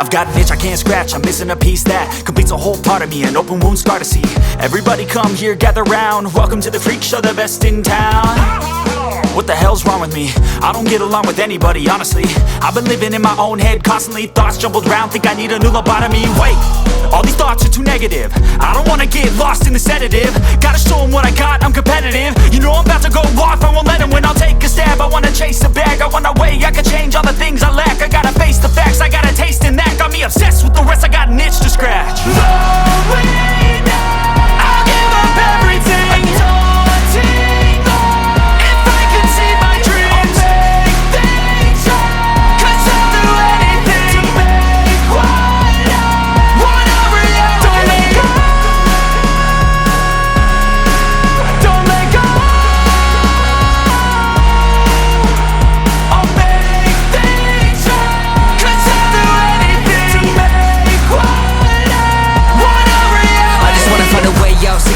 I've got an itch I can't scratch, I'm missing a piece that completes a whole part of me, an open wound scar to see. Everybody come here, gather round, welcome to the freak show, the best in town. What the hell's wrong with me? I don't get along with anybody, honestly. I've been living in my own head constantly, thoughts jumbled round, think I need a new lobotomy. Wait, all these thoughts are too negative, I don't wanna get lost in the sedative. Gotta show them what I got, I'm competitive. You know I'm about to go off, I won't let them win, I'll take a stab. I wanna chase a bag, I wanna weigh, I can change all the things I lack. I gotta face the facts, I got a taste in that. Got me obsessed with the rest, I got an itch to scratch. No way now, I'll give up everything.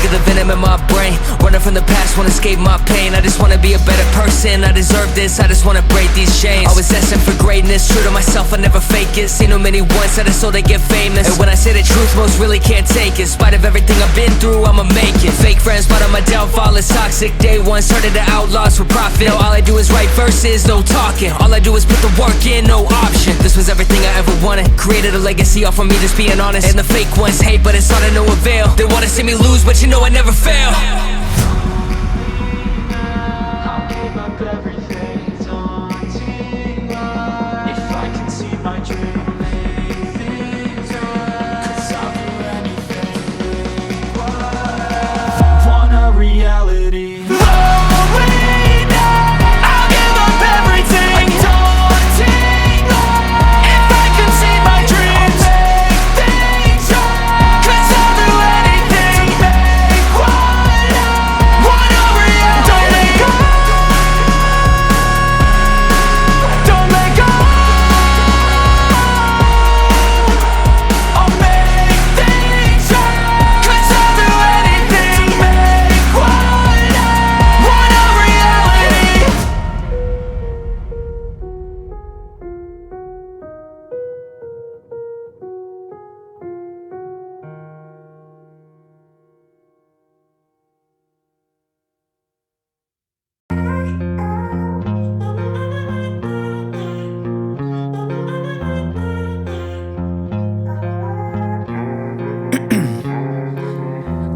The venom in my brain, running from the past, wanna escape my pain. I just wanna be a better person, I deserve this, I just wanna break these chains. Always asking for greatness, true to myself, I never fake it. Seen too many once, that is so they get famous. And when I say the truth, most really can't take it. In spite of everything I've been through, I'ma make it. Fake friends, but on my downfall is toxic. Day one, started to outlaws for profit. Now all I do is write verses, no talking. All I do is put the work in, no option. This was everything I ever wanted, created a legacy off of me just being honest. And the fake ones hate, but it's all to no avail. They wanna see me lose, but you know I never fail. I'll give up everything, daunting if I can see my dream, make things right. 'Cause I'll do anything, want a reality. No way now, I'll give up everything, daunting if I can see my dream, make things right. 'Cause I'll do anything to make want a reality. Don't let go, don't let go. I'll make things right. 'Cause I'll do anything to make want a reality.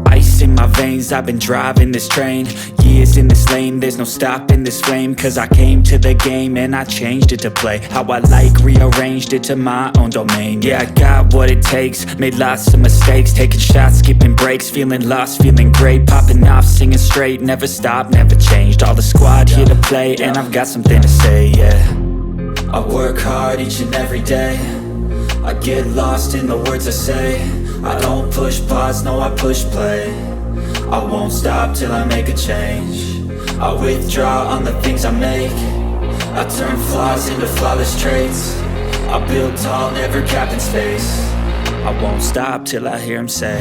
Ice in my veins, I've been driving this train. Years in this lane, there's no stopping this flame. 'Cause I came to the game and I changed it to play how I like, rearranged it to my own domain. Yeah, I got what it takes, made lots of mistakes, taking shots, skipping breaks, feeling lost, feeling great, popping off, singing straight, never stopped, never changed. All the squad here to play, and I've got something to say, yeah. I work hard each and every day, I get lost in the words I say. I don't push pause, no I push play. I won't stop till I make a change. I withdraw on the things I make. I turn flaws into flawless traits. I build tall, never capped in space. I won't stop till I hear him say,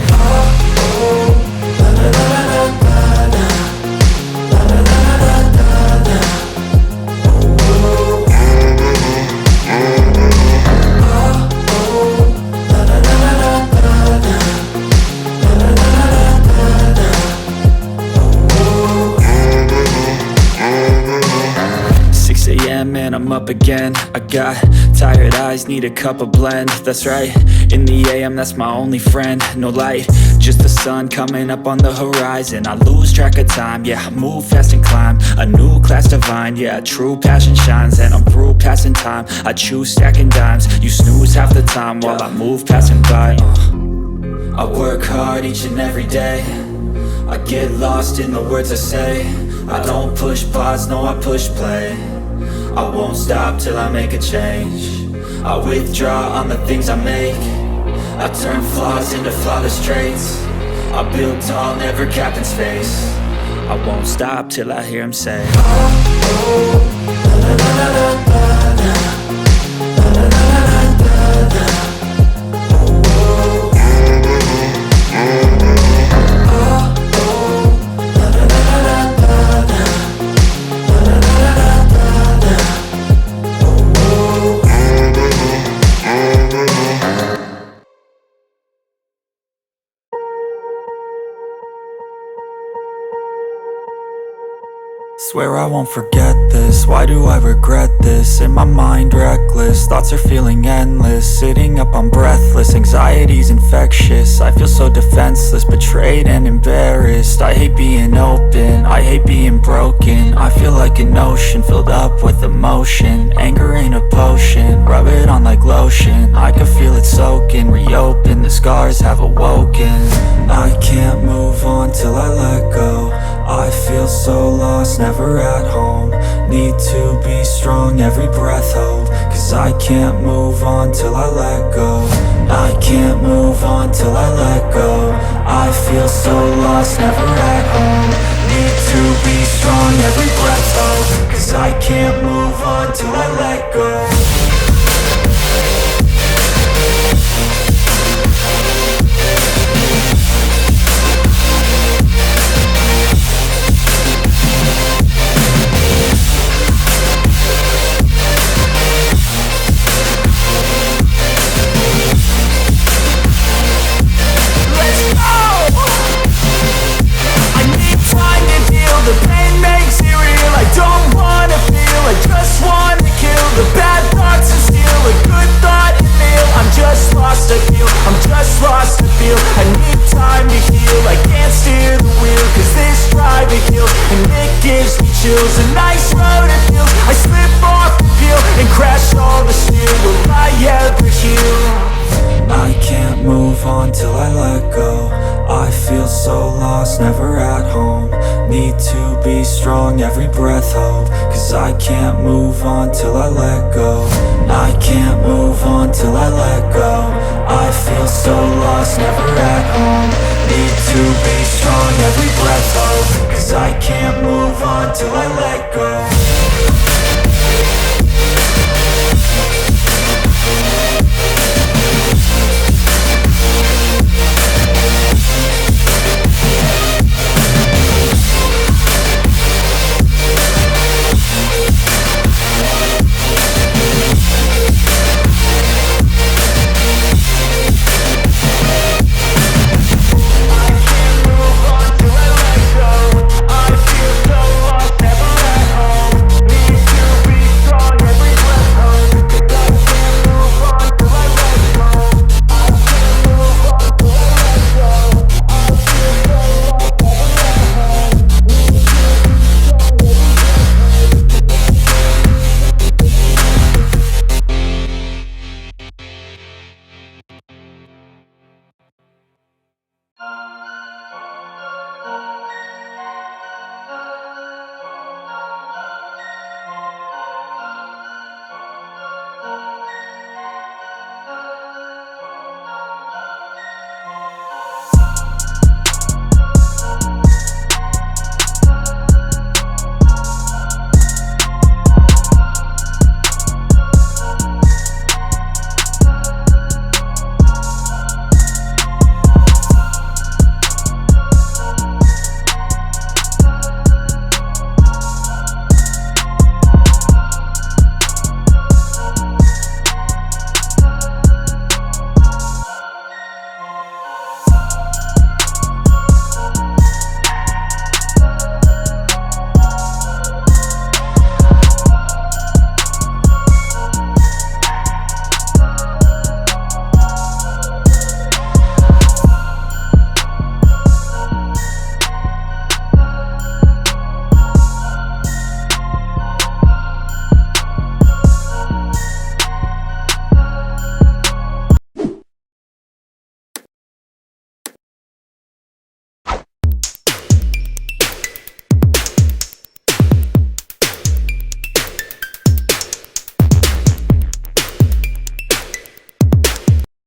and I'm up again. I got tired eyes, need a cup of blend. That's right, in the AM, that's my only friend. No light, just the sun coming up on the horizon. I lose track of time, yeah, I move fast and climb a new class divine, yeah, true passion shines. And I'm through passing time, I choose stacking dimes. You snooze half the time while I move passing by. I work hard each and every day, I get lost in the words I say. I don't push pause, no I push play. I won't stop till I make a change. I withdraw on the things I make. I turn flaws into flawless traits. I build tall, never capped in space. I won't stop till I hear him say, Swear I won't forget this, why do I regret this? In my mind reckless, thoughts are feeling endless. Sitting up, I'm breathless, anxiety's infectious. I feel so defenseless, betrayed and embarrassed. I hate being open, I hate being broken. I feel like an ocean filled up with emotion. Anger ain't a potion, rub it on like lotion. I can feel it soaking, reopen, the scars have awoken. I can't move on till I let go. I feel so lost, never at home. Need to be strong, every breath hold. Cause I can't move on till I let go. I can't move on till I let go. I feel so lost, never at home. Need to be strong, every breath hold. Cause I can't move on till I let go. The pain makes it real, I don't wanna feel, I just wanna kill the bad thoughts and steal a good thought and feel. I'm just lost, I feel, I'm just lost, I feel. I need time to heal, I can't steer the wheel. Cause this drive it kills, and it gives me chills. A nice road it feels, I slip off the peel and crash all the steel. Will I ever heal? I can't move on till I let go. I feel so lost, never at home. Need to be strong, every breath hold. Cause I can't move on till I let go. I can't move on till I let go. I feel so lost, never at home. Need to be strong, every breath hold. Cause I can't move on till I let go.